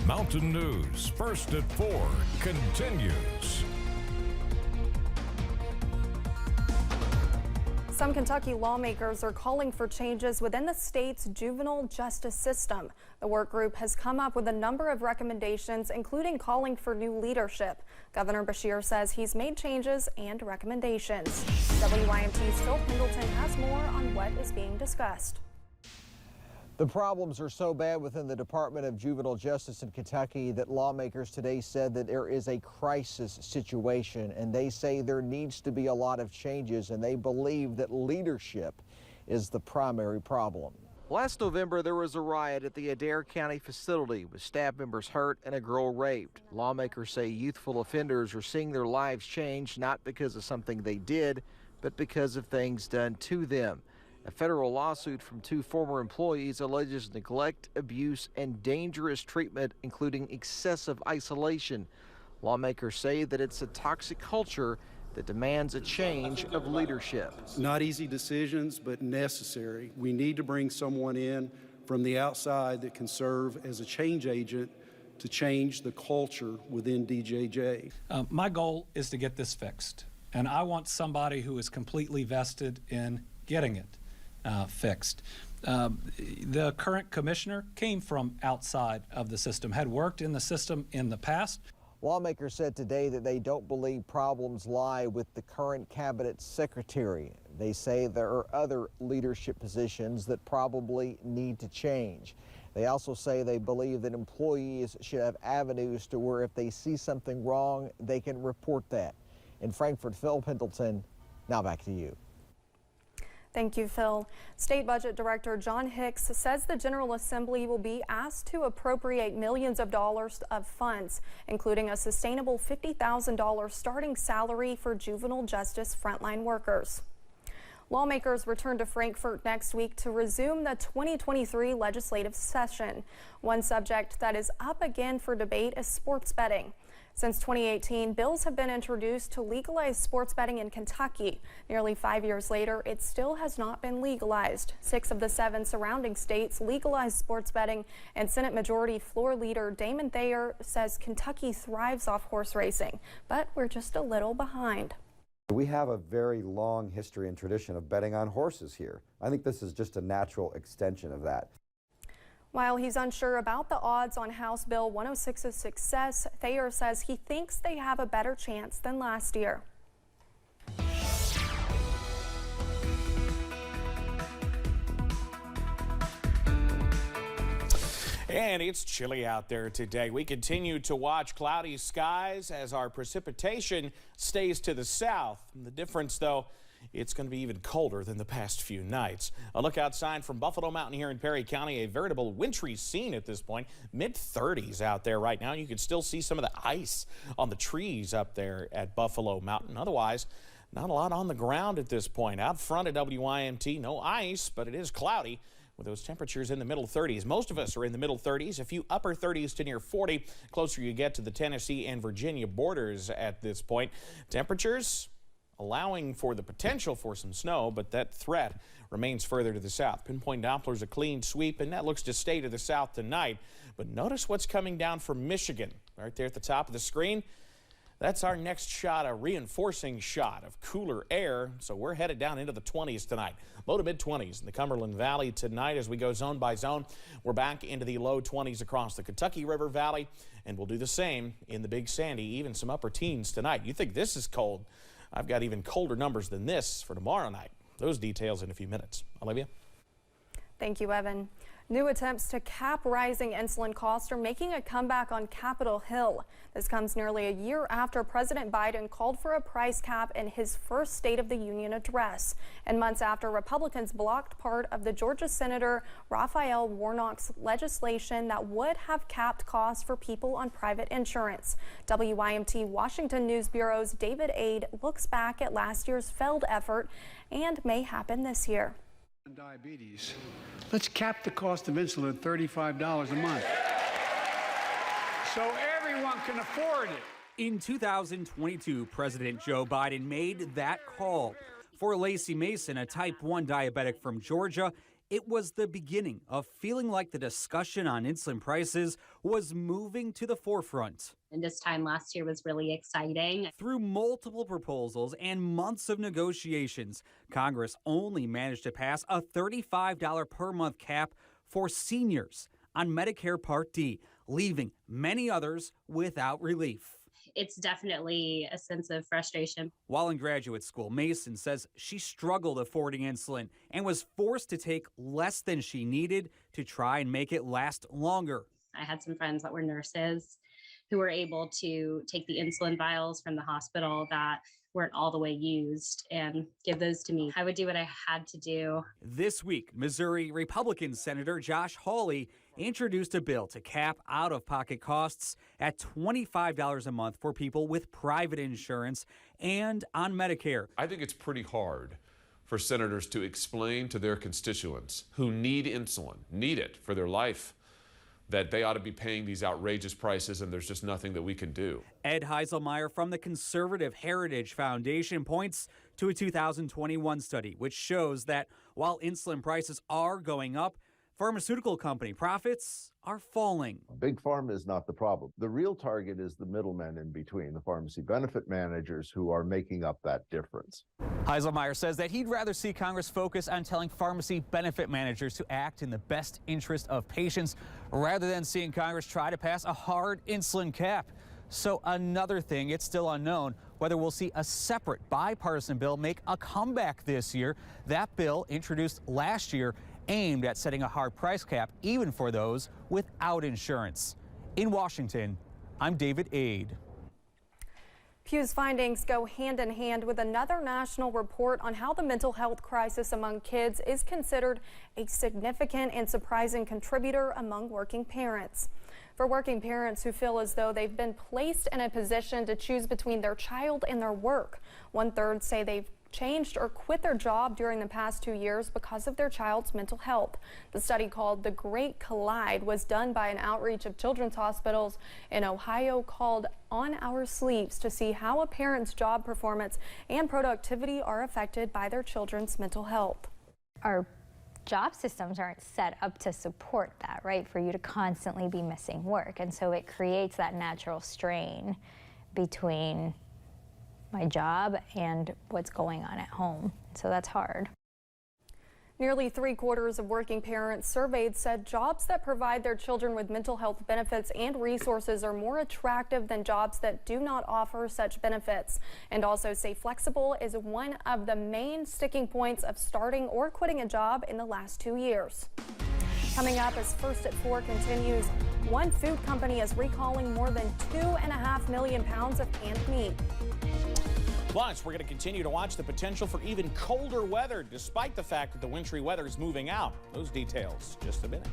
Mountain News, First at 4, continues. Some Kentucky lawmakers are calling for changes within the state's juvenile justice system. The work group has come up with a number of recommendations, including calling for new leadership. Governor Beshear says he's made changes and recommendations. WYMT's Phil Pendleton has more on what is being discussed. The problems are so bad within the Department of Juvenile Justice in Kentucky that lawmakers today said that there is a crisis situation, and they say there needs to be a lot of changes, and they believe that leadership is the primary problem. Last November, there was a riot at the Adair County facility with staff members hurt and a girl raped. Lawmakers say youthful offenders are seeing their lives change not because of something they did, but because of things done to them. A federal lawsuit from 2 former employees alleges neglect, abuse, and dangerous treatment, including excessive isolation. Lawmakers say that it's a toxic culture that demands a change of leadership. Not easy decisions, but necessary. We need to bring someone in from the outside that can serve as a change agent to change the culture within DJJ. My goal is to get this fixed, and I want somebody who is completely vested in getting it fixed. The current commissioner came from outside of the system, had worked in the system in the past. Lawmakers said today that they don't believe problems lie with the current cabinet secretary. They say there are other leadership positions that probably need to change. They also say they believe that employees should have avenues to where if they see something wrong, they can report that. In Frankfort, Phil Pendleton, now back to you. Thank you, Phil. State Budget Director John Hicks says the General Assembly will be asked to appropriate millions of dollars of funds, including a sustainable $50,000 starting salary for juvenile justice frontline workers. Lawmakers return to Frankfort next week to resume the 2023 legislative session. One subject that is up again for debate is sports betting. Since 2018, bills have been introduced to legalize sports betting in Kentucky. Nearly 5 years later, it still has not been legalized. 6 of the 7 surrounding states legalized sports betting, and Senate Majority Floor Leader Damon Thayer says Kentucky thrives off horse racing, but we're just a little behind. We have a very long history and tradition of betting on horses here. I think this is just a natural extension of that. While he's unsure about the odds on House Bill 106's success, Thayer says he thinks they have a better chance than last year. And it's chilly out there today. We continue to watch cloudy skies as our precipitation stays to the south. The difference, though, it's going to be even colder than the past few nights. A look outside from Buffalo Mountain here in Perry County, a veritable wintry scene at this point. Mid-30s out there right now. You can still see some of the ice on the trees up there at Buffalo Mountain. Otherwise, not a lot on the ground at this point. Out front at WYMT, no ice, but it is cloudy with those temperatures in the middle 30s. Most of us are in the middle 30s, a few upper 30s to near 40. Closer you get to the Tennessee and Virginia borders at this point. Temperatures allowing for the potential for some snow, but that threat remains further to the south. Pinpoint Doppler's a clean sweep, and that looks to stay to the south tonight. But notice what's coming down from Michigan. Right there at the top of the screen, that's our next shot, a reinforcing shot of cooler air. So we're headed down into the 20s tonight. Low to mid-20s in the Cumberland Valley tonight as we go zone by zone. We're back into the low 20s across the Kentucky River Valley, and we'll do the same in the Big Sandy, even some upper teens tonight. You think this is cold? I've got even colder numbers than this for tomorrow night. Those details in a few minutes. Olivia? Thank you, Evan. New attempts to cap rising insulin costs are making a comeback on Capitol Hill. This comes nearly a year after President Biden called for a price cap in his first State of the Union address, and months after Republicans blocked part of the Georgia Senator Raphael Warnock's legislation that would have capped costs for people on private insurance. WYMT Washington News Bureau's David Aid looks back at last year's failed effort and may happen this year. Diabetes. Let's cap the cost of insulin at $35 a month so everyone can afford it. In 2022, President Joe Biden made that call. For Lacey Mason, a type 1 diabetic from Georgia, It was the beginning of feeling like the discussion on insulin prices was moving to the forefront. And this time last year was really exciting. Through multiple proposals and months of negotiations, Congress only managed to pass a $35 per month cap for seniors on Medicare Part D, leaving many others without relief. It's definitely a sense of frustration. While in graduate school, Mason says she struggled affording insulin and was forced to take less than she needed to try and make it last longer. I had some friends that were nurses who were able to take the insulin vials from the hospital that weren't all the way used and give those to me. I would do what I had to do. This week, Missouri Republican Senator Josh Hawley introduced a bill to cap out-of-pocket costs at $25 a month for people with private insurance and on Medicare. I think it's pretty hard for senators to explain to their constituents who need insulin, need it for their life, that they ought to be paying these outrageous prices and there's just nothing that we can do. Ed Heiselmeyer from the Conservative Heritage Foundation points to a 2021 study which shows that while insulin prices are going up, pharmaceutical company profits are falling. Big Pharma is not the problem. The real target is the middlemen in between, the pharmacy benefit managers who are making up that difference. Heiselmeyer says that he'd rather see Congress focus on telling pharmacy benefit managers to act in the best interest of patients rather than seeing Congress try to pass a hard insulin cap. So another thing, it's still unknown whether we'll see a separate bipartisan bill make a comeback this year. That bill, introduced last year, aimed at setting a hard price cap even for those without insurance. In Washington, I'm David Aid. Pew's findings go hand in hand with another national report on how the mental health crisis among kids is considered a significant and surprising contributor among working parents. For working parents who feel as though they've been placed in a position to choose between their child and their work, 1/3 say they've changed or quit their job during the past 2 years because of their child's mental health. The study, called The Great Collide, was done by an outreach of children's hospitals in Ohio called On Our Sleeves to see how a parent's job performance and productivity are affected by their children's mental health. Our job systems aren't set up to support that, right? For you to constantly be missing work. And so it creates that natural strain between my job and what's going on at home. So that's hard. Nearly 3/4 of working parents surveyed said jobs that provide their children with mental health benefits and resources are more attractive than jobs that do not offer such benefits, and also say flexible is one of the main sticking points of starting or quitting a job in the last 2 years. Coming up as First at 4 continues, one food company is recalling more than 2.5 million pounds of canned meat. Plus, we're going to continue to watch the potential for even colder weather, despite the fact that the wintry weather is moving out. Those details just a minute.